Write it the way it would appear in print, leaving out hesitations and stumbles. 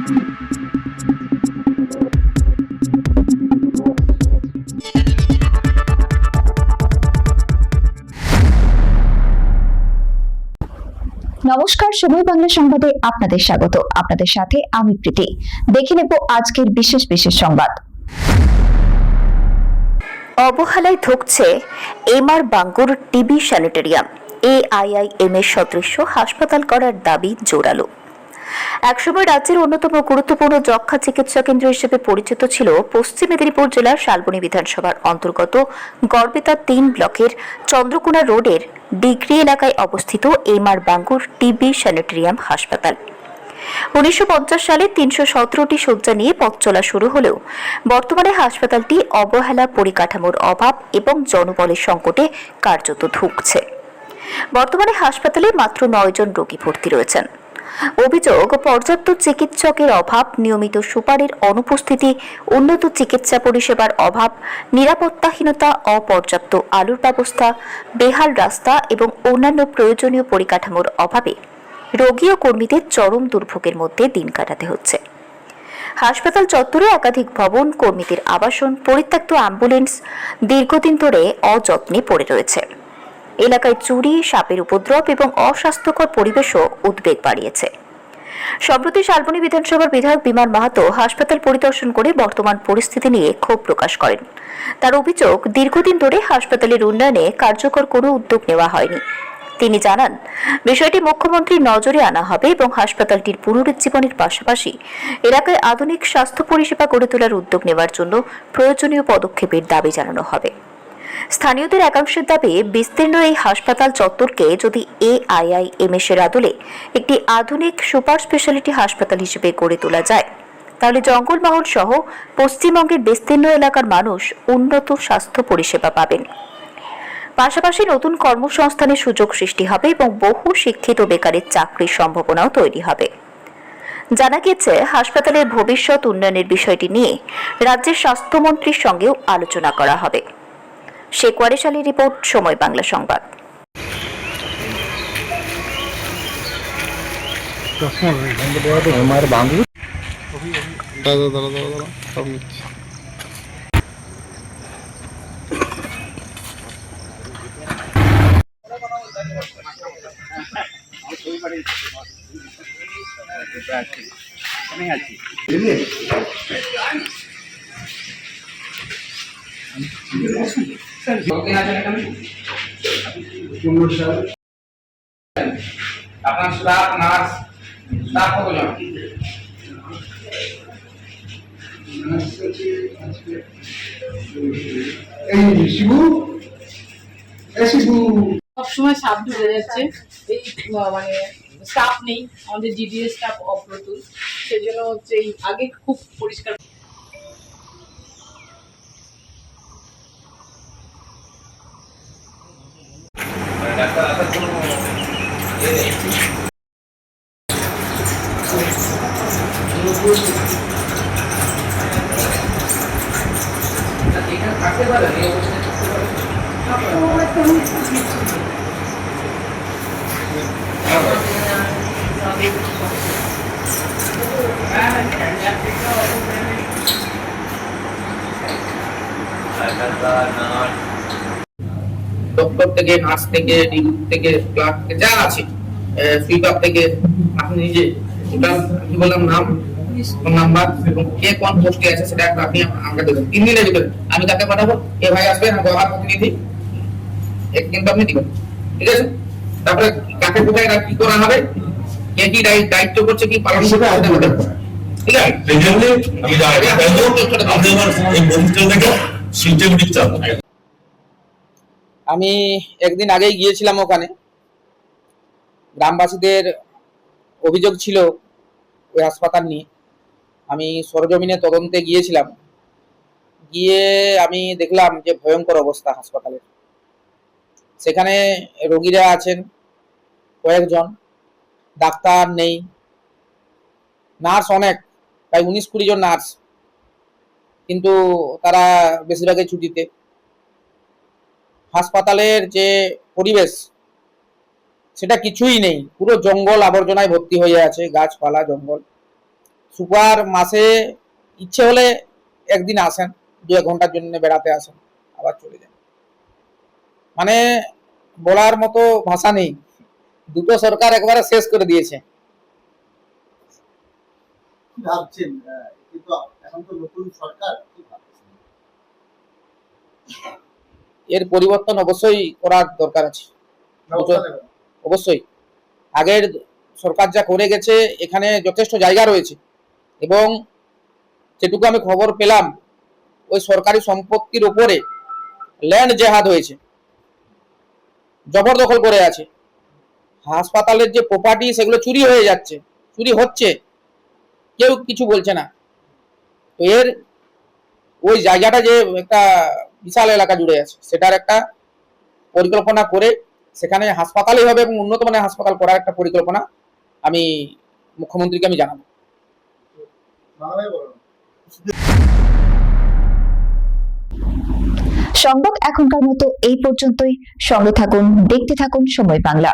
নমস্কার, সময় বাংলা সংবাদে আপনাদের স্বাগত। আপনাদের সাথে আমি প্রীতি। দেখে নেব আজকের বিশেষ সংবাদ। অবহেলায় ধুঁকছে এমআর বাঙ্গুর টিবি স্যানিটেরিয়াম। AIIM এর সদৃশ্য হাসপাতাল করার দাবি জোরালো। একসময় রাজ্যের অন্যতম গুরুত্বপূর্ণ যক্ষ্মা চিকিৎসা কেন্দ্র হিসেবে পরিচিত ছিল পশ্চিম মেদিনীপুর জেলার শালবনী বিধানসভার অন্তর্গত গড়বেতা ৩ ব্লকের চন্দ্রকোনা রোডের ডিগ্রি এলাকায় অবস্থিত এমআর বাঙ্গুর টিবি স্যানিটেরিয়াম হাসপাতাল। 1950 সালে 317টি শয্যা নিয়ে পথ চলা শুরু হলেও বর্তমানে হাসপাতালটি অবহেলা, পরিকাঠামোর অভাব এবং জনবলের সংকটে কার্যত ধুঁকছে। বর্তমানে হাসপাতালে মাত্র 9 জন রোগী ভর্তি রয়েছেন। অভিযোগ, পর্যাপ্ত চিকিৎসকের অভাব, নিয়মিত সুপারের অনুপস্থিতি, উন্নত চিকিৎসা পরিষেবার অভাব, নিরাপত্তাহীনতা, অপর্যাপ্ত আলোর ব্যবস্থা, বেহাল রাস্তা এবং অন্যান্য প্রয়োজনীয় পরিকাঠামোর অভাবে রোগী ও কর্মীদের চরম দুর্ভোগের মধ্যে দিন কাটাতে হচ্ছে। হাসপাতাল চত্বরে একাধিক ভবন, কর্মীদের আবাসন, পরিত্যক্ত অ্যাম্বুলেন্স দীর্ঘদিন ধরে অযত্নে পড়ে রয়েছে। এলাকায় চুরি, সাপের উপদ্রব এবং অস্বাস্থ্যকর পরিবেশও উদ্বেগ বাড়িয়েছে। সম্প্রতি শালবনী বিধানসভার বিধায়ক বিমান মাহাতো হাসপাতাল পরিদর্শন করে বর্তমান পরিস্থিতি নিয়ে ক্ষোভ প্রকাশ করেন। তার অভিযোগ, দীর্ঘদিন ধরে হাসপাতালের উন্নয়নে কার্যকর কোনো উদ্যোগ নেওয়া হয়নি। তিনি জানান, বিষয়টি মুখ্যমন্ত্রীর নজরে আনা হবে এবং হাসপাতালটির পুনরুজ্জীবনের পাশাপাশি এলাকায় আধুনিক স্বাস্থ্য পরিষেবা গড়ে তোলার উদ্যোগ নেওয়ার জন্য প্রয়োজনীয় পদক্ষেপের দাবি জানানো হবে। স্থানীয়দের একাংশের দাবি, বিস্তীর্ণ এই হাসপাতাল চত্বরকে যদি AIIM এর আদলে একটি আধুনিক সুপার স্পেশালিটি হাসপাতাল হিসেবে গড়ে তোলা যায়, তাহলে জঙ্গলমহল সহ পশ্চিমবঙ্গের বিস্তীর্ণ এলাকার মানুষ উন্নত স্বাস্থ্য পরিষেবা পাবেন। পাশাপাশি নতুন কর্মসংস্থানের সুযোগ সৃষ্টি হবে এবং বহু শিক্ষিত বেকারের চাকরির সম্ভাবনাও তৈরি হবে। জানা গেছে, হাসপাতালের ভবিষ্যৎ উন্নয়নের বিষয়টি নিয়ে রাজ্যের স্বাস্থ্যমন্ত্রীর সঙ্গেও আলোচনা করা হবে। শেখওয়ারিশ আলী রিপোর্ট, সময় বাংলা সংবাদ। আপনার স্টাফ, নার্স, স্টাফ কতজন? সবসময় সাপ ঢুকে যাচ্ছে। এই মানে স্টাফ নেই, আমাদের GDS স্টাফ অপ্রতুল, সেজন্য হচ্ছে আগে খুব পরিষ্কার। থাকতে পারে এই অবস্থায় ডক্টর থেকে, নার্স থেকে, ডিউটি থেকে, ক্লার্ক থেকে যা আছে, সুইপার থেকে, আপনি নিজে ওটা কি বললাম নাম, ফোন নাম্বার এবং কে কোন পোস্টে আছে সেটা আপনি আমাকে দেবেন। 3 দিনের ভিতরে আমি তাকে পাঠাবো, এ ভাই আসবেন, আমার প্রতিনিধি, কিন্তু আপনি দিবেন, ঠিক আছে? তারপরে কাকে কোথায় কি করা হবে, কে কি দায়িত্ব করছে, কি পালন করতে হবে, ঠিক আছে? আমি একদিন আগেই গিয়েছিলাম ওখানে। গ্রামবাসীদের অভিযোগ ছিল ওই হাসপাতাল নিয়ে। আমি সরজমিনে তদন্তে গিয়েছিলাম। গিয়ে আমি দেখলাম যে ভয়ঙ্কর অবস্থা হাসপাতালের। সেখানে রোগীরা আছেন কয়েকজন, ডাক্তার নেই, নার্স অনেক, প্রায় 19-20 জন নার্স, কিন্তু তারা বেশিরভাগই ছুটিতে। হাসপাতালের যে পরিবেশ সেটা কিছুই নেই, পুরো জঙ্গল আবর্জনায় ভর্তি হয়ে আছে, গাছপালা জঙ্গল। সুপার মাসে ইচ্ছে হলে একদিন আসেন, 2-1 ঘন্টার জন্য বেড়াতে আসেন, আবার চলে যান। মানে বলার মতো ভাষা নেই, দুটো সরকার একবারে শেষ করে দিয়েছে। কি ভাবছেন? কিন্তু এখন তো নতুন সরকার, কি ভাবছেন? এর পরিবর্তন অবশ্যই করার দরকার আছে, ব্যবস্থা নেবেন? অবশ্যই। আগের সরকার যা করে গেছে এখানে যথেষ্ট জায়গা রয়েছে, এবং যেটুকু আমি খবর পেলাম ওই সরকারি সম্পত্তির উপরে ল্যান্ড জেহাদ হয়েছে, জবরদখল করে আছে। হাসপাতালের যে প্রপার্টি সেগুলো চুরি হয়ে যাচ্ছে, চুরি হচ্ছে, কেউ কিছু বলছে না। তো এর ওই জায়গাটা যে একটা বিশাল এলাকা জুড়ে আছে, সেটার একটা পরিকল্পনা করে সেখানে হাসপাতালই হবে এবং উন্নত মানের হাসপাতাল করার একটা পরিকল্পনা আমি মুখ্যমন্ত্রীকে আমি জানাবো। বাংলায় বলুন। সংবাদ এখনকার মতো এই পর্যন্তই। সঙ্গে থাকুন, দেখতে থাকুন সময় বাংলা।